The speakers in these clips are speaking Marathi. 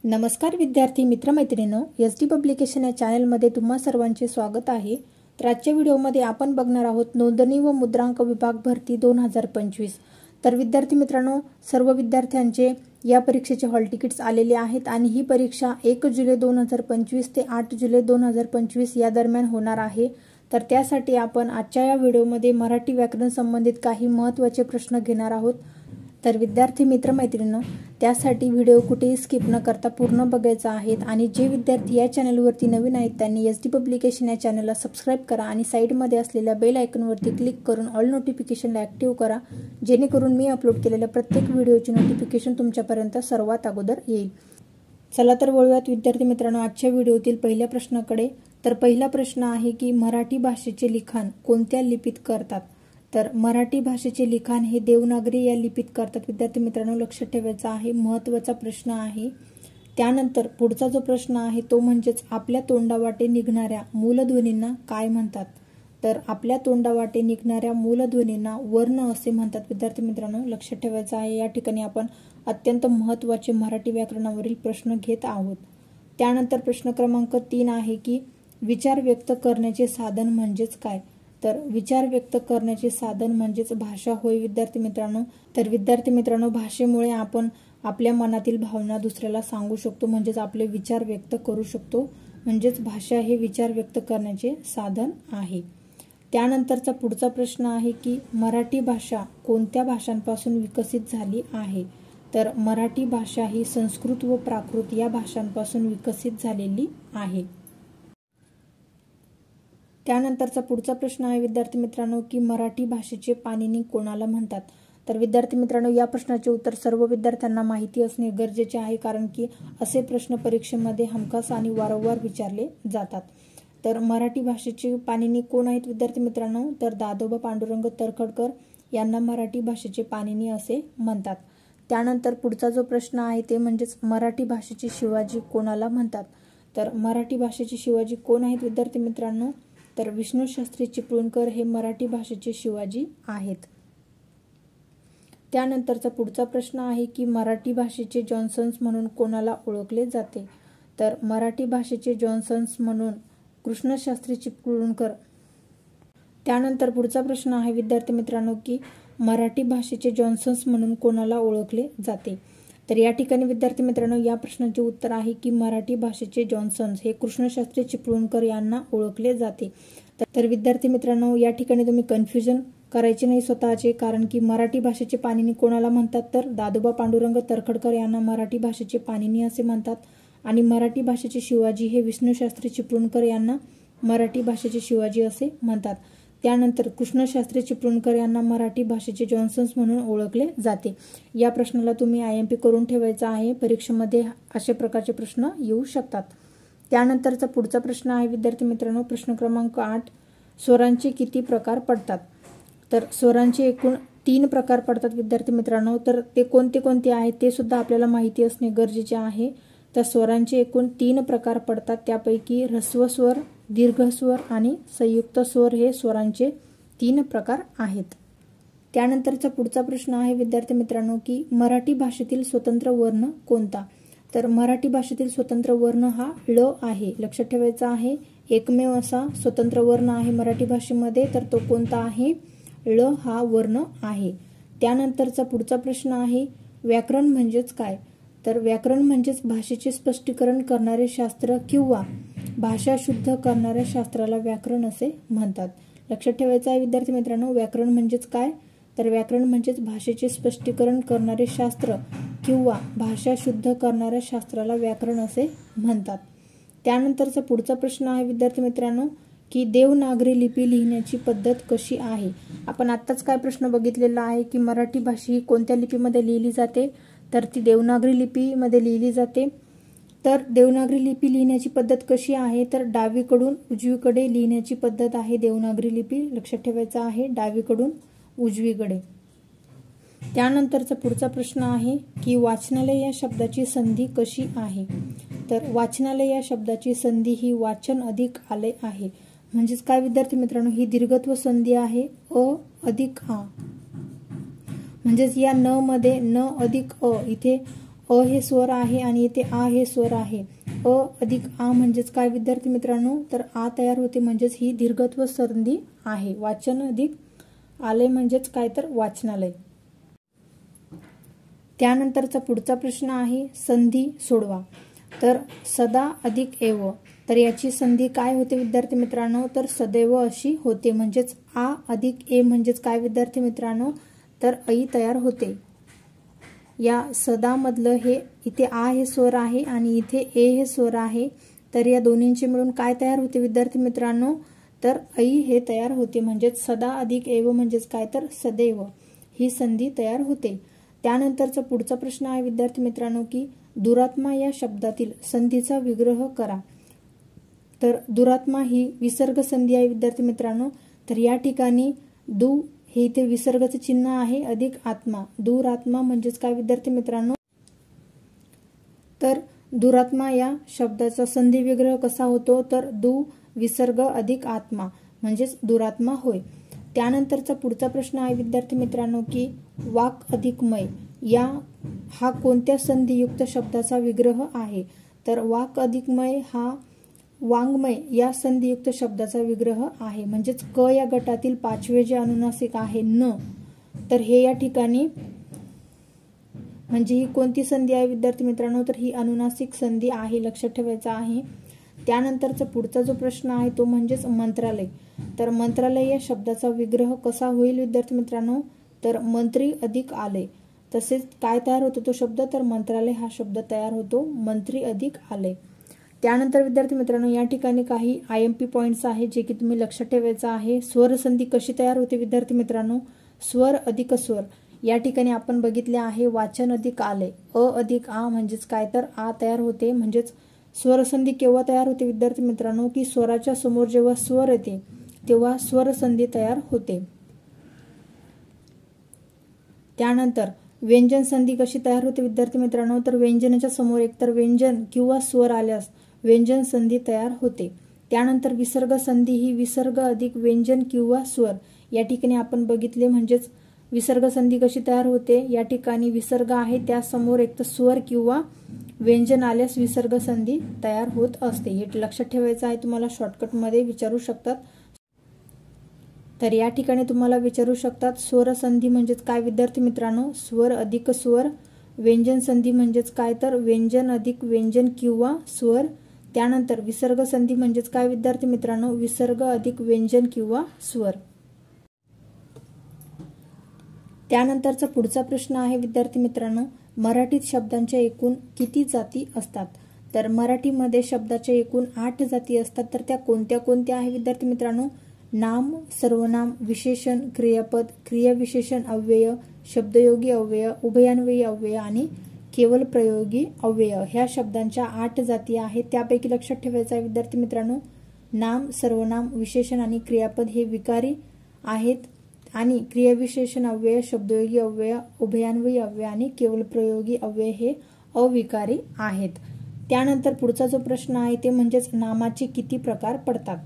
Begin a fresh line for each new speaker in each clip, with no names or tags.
नमस्कार विद्यार्थी मित्रमैत्रिणींनो, एसडी पब्लिकेशन या चॅनलमध्ये तुम्हा सर्वांचे स्वागत आहे। तर आजच्या व्हिडिओमध्ये आपण बघणार आहोत नोंदणी व मुद्रांक विभाग भरती 2025। तर विद्यार्थी मित्रांनो, सर्व विद्यार्थ्यांचे या परीक्षेचे हॉल तिकीट्स आलेले आहेत आणि ही परीक्षा 1 जुलै 2025 ते 8 जुलै 2025 या दरम्यान होणार आहे। तर त्यासाठी आपण आजच्या या व्हिडिओमध्ये मराठी व्याकरण संबंधित काही महत्त्वाचे प्रश्न घेणार आहोत। तर विद्यार्थी मित्रमैत्रिणींनो, त्यासाठी व्हिडिओ कुठेही स्किप न करता पूर्ण बघायचा आहे आणि जे विद्यार्थी या चॅनलवरती नवीन आहेत त्यांनी एसडी पब्लिकेशन या चॅनलला सबस्क्राइब करा आणि साइडमध्ये असलेल्या बेल आयकॉनवरती क्लिक करून ऑल नोटिफिकेशनला ॲक्टिव्ह करा, जेणेकरून मी अपलोड केलेल्या प्रत्येक व्हिडिओची नोटिफिकेशन तुमच्यापर्यंत सर्वात अगोदर येईल। चला तर वळूयात विद्यार्थी मित्रांनो आजच्या व्हिडिओतील पहिल्या प्रश्नाकडे। तर पहिला प्रश्न आहे की मराठी भाषेचे लिखाण कोणत्या लिपीत करतात? तर मराठी भाषेचे लिखाण हे देवनागरी या लिपीत करतात। विद्यार्थी मित्रांनो, लक्षात ठेवायचा आहे, महत्त्वाचा प्रश्न आहे। त्यानंतर पुढचा जो प्रश्न आहे तो म्हणजेच आपल्या तोंडावाटे निघणाऱ्या मूलध्वनींना काय म्हणतात? तर आपल्या तोंडावाटे निघणाऱ्या मूलध्वनींना वर्ण असे म्हणतात। विद्यार्थी मित्रांनो, लक्षात ठेवायचं आहे, या ठिकाणी आपण अत्यंत महत्त्वाचे मराठी व्याकरणावरील प्रश्न घेत आहोत। त्यानंतर प्रश्न क्रमांक 3 आहे की विचार व्यक्त करण्याचे साधन म्हणजेच काय? तर विचार व्यक्त करण्याचे साधन म्हणजेच भाषा होय विद्यार्थी मित्रांनो। तर विद्यार्थी मित्रांनो, भाषेमुळे आपण आपल्या मनातील भावना दुसऱ्याला सांगू शकतो, म्हणजेच आपले विचार व्यक्त करू शकतो, म्हणजेच भाषा हे विचार व्यक्त करण्याचे साधन आहे। त्यानंतरचा पुढचा प्रश्न आहे की मराठी भाषा कोणत्या भाषांपासून विकसित झाली आहे? तर मराठी भाषा ही संस्कृत व प्राकृत या भाषांपासून विकसित झालेली आहे। त्यानंतरचा पुढचा प्रश्न आहे विद्यार्थी मित्रांनो की मराठी भाषेचे पाणिनी कोणाला म्हणतात? तर विद्यार्थी मित्रांनो, या प्रश्नाचे उत्तर सर्व विद्यार्थ्यांना माहिती असणे गरजेचे आहे, कारण की असे प्रश्न परीक्षेमध्ये हमखास आणि वारंवार विचारले जातात। तर मराठी भाषेचे पाणिनी कोण आहेत विद्यार्थी मित्रांनो? तर दादोबा पांडुरंग तर्खडकर यांना मराठी भाषेचे पाणिनी असे म्हणतात। त्यानंतर पुढचा जो प्रश्न आहे ते म्हणजेच मराठी भाषेचे शिवाजी कोणाला म्हणतात? तर मराठी भाषेचे शिवाजी कोण आहेत विद्यार्थी मित्रांनो? तर विष्णुशास्त्री चिपळूणकर हे मराठी भाषेचे शिवाजी आहेत। त्यानंतरचा पुढचा प्रश्न आहे की मराठी भाषेचे जॉन्सन्स म्हणून कोणाला ओळखले जाते? तर मराठी भाषेचे जॉन्सन्स म्हणून कृष्णशास्त्री चिपळूणकर। त्यानंतर पुढचा प्रश्न आहे विद्यार्थी मित्रांनो की मराठी भाषेचे जॉन्सन्स म्हणून कोणाला ओळखले जाते? तर या ठिकाणी विद्यार्थी मित्रांनो, या प्रश्नाचे उत्तर आहे की मराठी भाषेचे जॉन्सन्स हे कृष्णशास्त्री चिपळूणकर यांना ओळखले जाते। तर विद्यार्थी मित्रांनो, या ठिकाणी तुम्ही कन्फ्युजन करायचे नाही स्वतःचे, कारण की मराठी भाषेचे पाणिनी कोणाला म्हणतात? तर दादोबा पांडुरंग तर्खडकर यांना मराठी भाषेचे पाणिनी असे म्हणतात आणि मराठी भाषेचे शिवाजी हे विष्णुशास्त्री चिपळूणकर यांना मराठी भाषेचे शिवाजी असे म्हणतात। त्यानंतर कृष्णशास्त्री चिपळूणकर यांना मराठी भाषेचे जॉन्सन्स म्हणून ओळखले जाते। या प्रश्नाला तुम्ही IMP करून ठेवायचा आहे, परीक्षेमध्ये अशा प्रकारचे प्रश्न येऊ शकतात। त्यानंतरचा पुढचा प्रश्न आहे विद्यार्थी मित्रांनो, प्रश्न क्रमांक 8, स्वरांचे किती प्रकार पडतात? तर स्वरांचे एकूण 3 प्रकार पडतात विद्यार्थी मित्रांनो। तर ते कोणते कोणते आहेत ते सुद्धा आपल्याला माहिती असणे गरजेचे आहे। तर स्वरांचे एकूण 3 प्रकार पडतात, त्यापैकी ऱ्हस्व स्वर, दीर्घ स्वर आणि संयुक्त स्वर हे स्वरांचे 3 प्रकार आहेत। त्यानंतरचा पुढचा प्रश्न आहे विद्यार्थी मित्रांनो की मराठी भाषेतील स्वतंत्र वर्ण कोणता? तर मराठी भाषेतील स्वतंत्र वर्ण हा ळ आहे। लक्षात ठेवायचा आहे, एकमेव असा स्वतंत्र वर्ण आहे मराठी भाषेमध्ये, तर तो कोणता आहे? ळ हा वर्ण आहे। त्यानंतरचा पुढचा प्रश्न आहे व्याकरण म्हणजेच काय? तर व्याकरण म्हणजेच भाषेचे स्पष्टीकरण करणारे शास्त्र किंवा भाषा शुद्ध करणाऱ्या शास्त्राला व्याकरण असे म्हणतात। लक्षात ठेवायचं आहे विद्यार्थी मित्रांनो, व्याकरण म्हणजेच काय? तर व्याकरण म्हणजेच भाषेचे स्पष्टीकरण करणारे शास्त्र किंवा भाषा शुद्ध करणाऱ्या शास्त्राला व्याकरण असे म्हणतात। त्यानंतरचा पुढचा प्रश्न आहे विद्यार्थी मित्रांनो की देवनागरी लिपी लिहिण्याची पद्धत कशी आहे? आपण आत्ताच काय प्रश्न बघितलेला आहे की मराठी भाषा ही कोणत्या लिपीमध्ये लिहिली जाते? तर ती देवनागरी लिपीमध्ये लिहिली जाते। तर देवनागरी लिपी लिहिण्याची पद्धत कशी आहे? तर डावीकडून उजवीकडे लिहिण्याची पद्धत आहे देवनागरी लिपी। लक्षात ठेवायचा आहे, डावीकडून उजवीकडे। त्यानंतरचा पुढचा प्रश्न आहे की वाचनालय या शब्दाची संधी कशी आहे? तर वाचनालय या शब्दाची संधी ही वाचन अधिक आलय आहे। म्हणजेच काय विद्यार्थी मित्रांनो, ही दीर्घत्व संधी आहे अ अधिक आ, म्हणजेच या न मध्ये न अधिक अ, इथे अ हे स्वर आहे आणि इथे आ हे स्वर आहे. अ अधिक आ म्हणजेच काय विद्यार्थी मित्रांनो, तर आ तयार होते म्हणजेच ही दीर्घत्व संधी आहे. वाचन अधिक आलय म्हणजेच काय, तर वाचनालय. त्यानंतरचा पुढचा प्रश्न आहे संधी सोडवा. तर सदा अधिक एव, तर याची संधी काय होते विद्यार्थी मित्रांनो, तर सदैव अशी होते. म्हणजेच आ अधिक ए म्हणजेच काय विद्यार्थी मित्रांनो, तर ऐ तयार होते. या सदा मधलं हे इथे आ हे स्वर आहे आणि इथे ए हे स्वर आहे. तर या दोन्हींचे मिळून काय तयार होते विद्यार्थी मित्रांनो, तर ऐ हे तयार होते. म्हणजेच सदा अधिक एव म्हणजेच काय, तर सदैव ही संधी तयार होते. त्यानंतरचा पुढचा प्रश्न आहे विद्यार्थी मित्रांनो की दुरात्मा या शब्दातील संधीचा विग्रह करा. तर दुरात्मा ही विसर्ग संधी आहे विद्यार्थी मित्रांनो. तर या ठिकाणी दु हे इथे विसर्गाचे चिन्ह आहे अधिक आत्मा. दुरात्मा म्हणजेच काय विद्यार्थी मित्रांनो, तर दुरात्मा या शब्दाचा संधी विग्रह कसा होतो, तर दु विसर्ग अधिक आत्मा म्हणजेच दुरात्मा होय. त्यानंतरचा पुढचा प्रश्न आहे विद्यार्थी मित्रांनो की वाक अधिक मय या हा कोणत्या संधियुक्त शब्दाचा विग्रह आहे. तर वाक अधिक मय हा वाङ्मय या संधियुक्त शब्दाचा विग्रह आहे. म्हणजेच क या गटातील पाचवे जे अनुनासिक आहे न, तर हे या ठिकाणी म्हणजे ही कोणती संधी आहे विद्यार्थी मित्रांनो, तर ही अनुनासिक संधी आहे, लक्षात ठेवायचं आहे. त्यानंतरचा पुढचा जो प्रश्न आहे तो म्हणजेच मंत्रालय. तर मंत्रालय या शब्दाचा विग्रह कसा होईल विद्यार्थी मित्रांनो, तर मंत्री अधिक आलय. तसेच काय तयार होतो तो शब्द, तर मंत्रालय हा शब्द तयार होतो मंत्री अधिक आलय. त्यानंतर विद्यार्थी मित्रांनो या ठिकाणी काही IMP पॉइंट्स आहेत जे की तुम्ही लक्षात ठेवायचं आहे. स्वर संधी कशी तयार होते विद्यार्थी मित्रांनो, स्वर अधिक स्वर या ठिकाणी आपण बघितले आहे वाचन अधिक आलय. अ अधिक आ म्हणजेच काय, तर आ तयार होते. म्हणजेच स्वरसंधी केव्हा तयार होते विद्यार्थी मित्रांनो, की स्वराच्या समोर जेव्हा स्वर येते तेव्हा स्वरसंधी तयार होते. त्यानंतर व्यंजन संधी कशी तयार होते विद्यार्थी मित्रांनो, तर व्यंजनाच्या समोर एकतर व्यंजन किंवा स्वर आल्यास व्यंजन संधी तयार होते. त्यानंतर विसर्ग संधी ही विसर्ग अधिक व्यंजन किंवा स्वर या ठिकाणी आपण बघितले. म्हणजेच विसर्ग संधी कशी तयार होते, या ठिकाणी विसर्ग आहे त्यासमोर एकतर स्वर किंवा व्यंजन आल्यास विसर्ग संधी तयार होत असते. हे लक्षात ठेवायचं आहे, तुम्हाला शॉर्टकट मध्ये विचारू शकतात. तर या ठिकाणी तुम्हाला विचारू शकतात स्वर संधी म्हणजेच काय विद्यार्थी मित्रांनो, स्वर अधिक स्वर. व्यंजन संधी म्हणजेच काय, तर व्यंजन अधिक व्यंजन किंवा स्वर. त्यानंतर विसर्ग संधी म्हणजेच काय विद्यार्थी मित्रांनो, विसर्ग अधिक व्यंजन किंवा स्वर. त्यानंतरचा पुढचा प्रश्न आहे विद्यार्थी मित्रांनो, मराठीत शब्दांच्या एकूण किती जाती असतात. तर मराठीमध्ये शब्दाच्या एकूण 8 जाती असतात. तर त्या कोणत्या कोणत्या आहे विद्यार्थी मित्रांनो, नाम, सर्वनाम, विशेषण, क्रियापद, क्रियाविशेषण अव्यय, शब्दयोगी अव्यय, उभयान्वयी अव्यय आणि केवल प्रयोगी अव्यय ह्या शब्दांच्या 8 जाती आहेत. त्यापैकी लक्षात ठेवायचं आहे विद्यार्थी मित्रांनो, नाम, सर्वनाम, विशेषण आणि क्रियापद हे विकारी आहेत आणि क्रियाविशेषण अव्यय, शब्दयोगी अव्यय, उभयान्वयी अव्यय आणि केवल प्रयोगी अव्यय हे अविकारी आहेत. त्यानंतर पुढचा जो प्रश्न आहे ते म्हणजेच नामाचे किती प्रकार पडतात.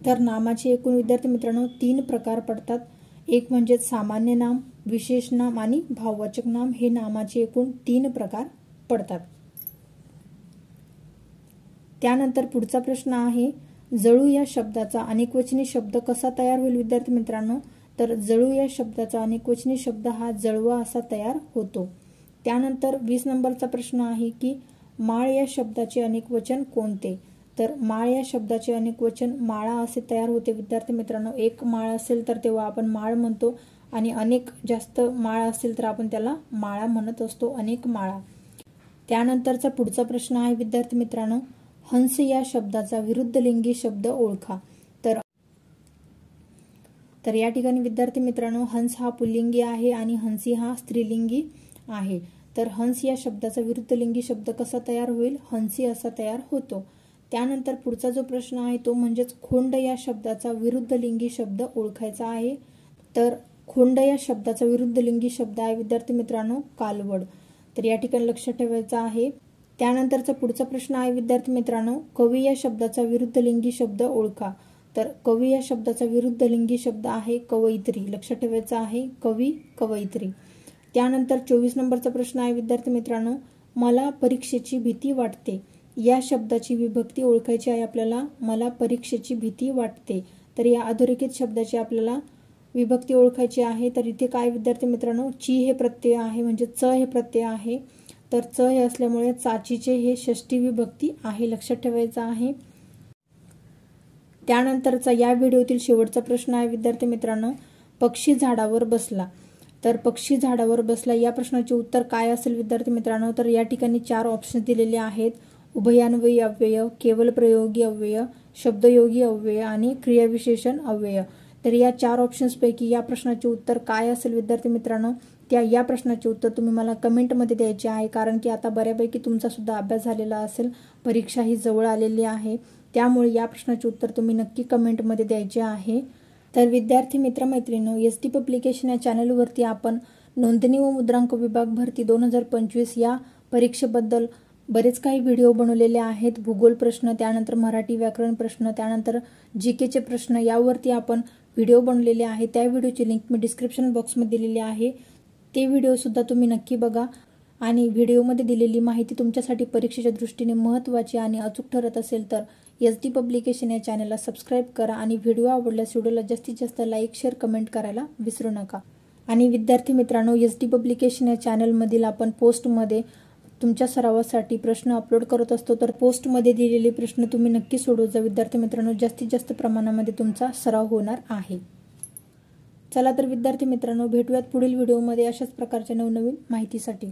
तर नामाचे एकूण विद्यार्थी मित्रांनो 3 प्रकार पडतात. एक म्हणजे सामान्य नाम, विशेष नाम आणि भाववाचक नाम हे नामाचे एकूण 3 प्रकार पडतात. त्यानंतर पुढचा प्रश्न आहे जळू या शब्दाचा अनेकवचनी शब्द कसा तयार होईल विद्यार्थी मित्रांनो. तर जळू या शब्दाचा अनेकवचनी शब्द हा जळवा असा तयार होतो. त्यानंतर 20 नंबरचा प्रश्न आहे की माळ या शब्दाचे अनेकवचन कोणते. तर माळ या शब्दाचे अनेकवचन माळा असे तयार होते विद्यार्थी मित्रांनो. एक माळ असेल तर तेव्हा आपण माळ म्हणतो आणि अनेक जास्त माळ असेल तर आपण त्याला माळा म्हणत असतो, अनेक माळा. त्यानंतरचा पुढचा प्रश्न आहे विद्यार्थी मित्रांनो, हंस या शब्दाचा विरुद्धलिंगी शब्द ओळखा. तर या ठिकाणी विद्यार्थी मित्रांनो हंस हा पुल्लिंगी आहे आणि हंसी हा स्त्रीलिंगी आहे. तर हंस या शब्दाचा विरुद्धलिंगी शब्द कसा तयार होईल, हंसी असा तयार होतो. त्यानंतर पुढचा जो प्रश्न आहे तो म्हणजेच खोंड या शब्दाचा विरुद्धलिंगी शब्द ओळखायचा आहे. तर खोंड या शब्दाचा विरुद्धलिंगी शब्द आहे विद्यार्थी मित्रांनो कालवड. तर या ठिकाणी लक्षात ठेवायचं आहे. त्यानंतरचा पुढचा प्रश्न आहे विद्यार्थी मित्रांनो, कवी या शब्दाचा विरुद्धलिंगी शब्द ओळखा. तर कवी या शब्दाचा विरुद्धलिंगी शब्द आहे कवयित्री. लक्षात ठेवायचा आहे कवी, कवयित्री. त्यानंतर 24 नंबरचा प्रश्न आहे विद्यार्थी मित्रांनो, मला परीक्षेची भीती वाटते या शब्दाची विभक्ती ओळखायची आहे आपल्याला. मला परीक्षेची भीती वाटते, तर या अधोरेखित शब्दाची आपल्याला विभक्ती ओळखायची आहे. तर इथे काय विद्यार्थी मित्रांनो, ची हे प्रत्यय आहे, म्हणजे च हे प्रत्यय आहे. तर च हे असल्यामुळे चाचीचे हे षष्ठी विभक्ती आहे, लक्षात ठेवायचं आहे. त्यानंतरचा या व्हिडिओतील शेवटचा प्रश्न आहे विद्यार्थी मित्रांनो, पक्षी झाडावर बसला. तर पक्षी झाडावर बसला या प्रश्नाचे उत्तर काय असेल विद्यार्थी मित्रांनो, तर या ठिकाणी 4 ऑप्शन दिलेले आहेत. उभयान्वयी अव्यय, केवल प्रयोगी अव्यय, शब्दयोगी अव्यय आणि क्रियाविशेषण अव्यय. तर या 4 ऑप्शन्सपैकी या प्रश्नाचे उत्तर काय असेल विद्यार्थी मित्रांनो, या प्रश्नाचे उत्तर तुम्ही मला कमेंटमध्ये द्यायचे आहे. कारण की आता बऱ्यापैकी तुमचा सुद्धा अभ्यास झालेला असेल, परीक्षा ही जवळ आलेली आहे, त्यामुळे या प्रश्नाचे उत्तर तुम्ही नक्की कमेंटमध्ये द्यायचे आहे. तर विद्यार्थी मित्रमैत्रिणींनो, एसटी पब्लिकेशन या चॅनलवरती आपण नोंदणी व मुद्रांक विभाग भरती 2025 या परीक्षेबद्दल बरेच काही व्हिडिओ बनवलेले आहेत. भूगोल प्रश्न, त्यानंतर मराठी व्याकरण प्रश्न, त्यानंतर जीकेचे प्रश्न यावरती आपण व्हिडिओ बनवलेले आहे. त्या व्हिडिओची लिंक मी डिस्क्रिप्शन बॉक्समध्ये दिलेली आहे. ते व्हिडिओ सुद्धा तुम्ही नक्की बघा. आणि व्हिडिओमध्ये दिलेली माहिती तुमच्यासाठी परीक्षेच्या दृष्टीने महत्त्वाची आणि अचूक ठरत असेल तर एसटी पब्लिकेशन या चॅनलला सबस्क्राईब करा आणि व्हिडिओ आवडल्यास व्हिडिओला जास्तीत जास्त लाईक, शेअर, कमेंट करायला विसरू नका. आणि विद्यार्थी मित्रांनो, एसटी पब्लिकेशन या चॅनलमधील आपण पोस्टमध्ये तुमच्या सरावासाठी प्रश्न अपलोड करत असतो. तर पोस्टमध्ये दिलेले प्रश्न तुम्ही नक्की सोडवत जा विद्यार्थी मित्रांनो, जास्तीत जास्त प्रमाणामध्ये तुमचा सराव होणार आहे. चला तर विद्यार्थी मित्रांनो, भेटूयात पुढील व्हिडिओमध्ये अशाच प्रकारच्या नवनवीन माहितीसाठी.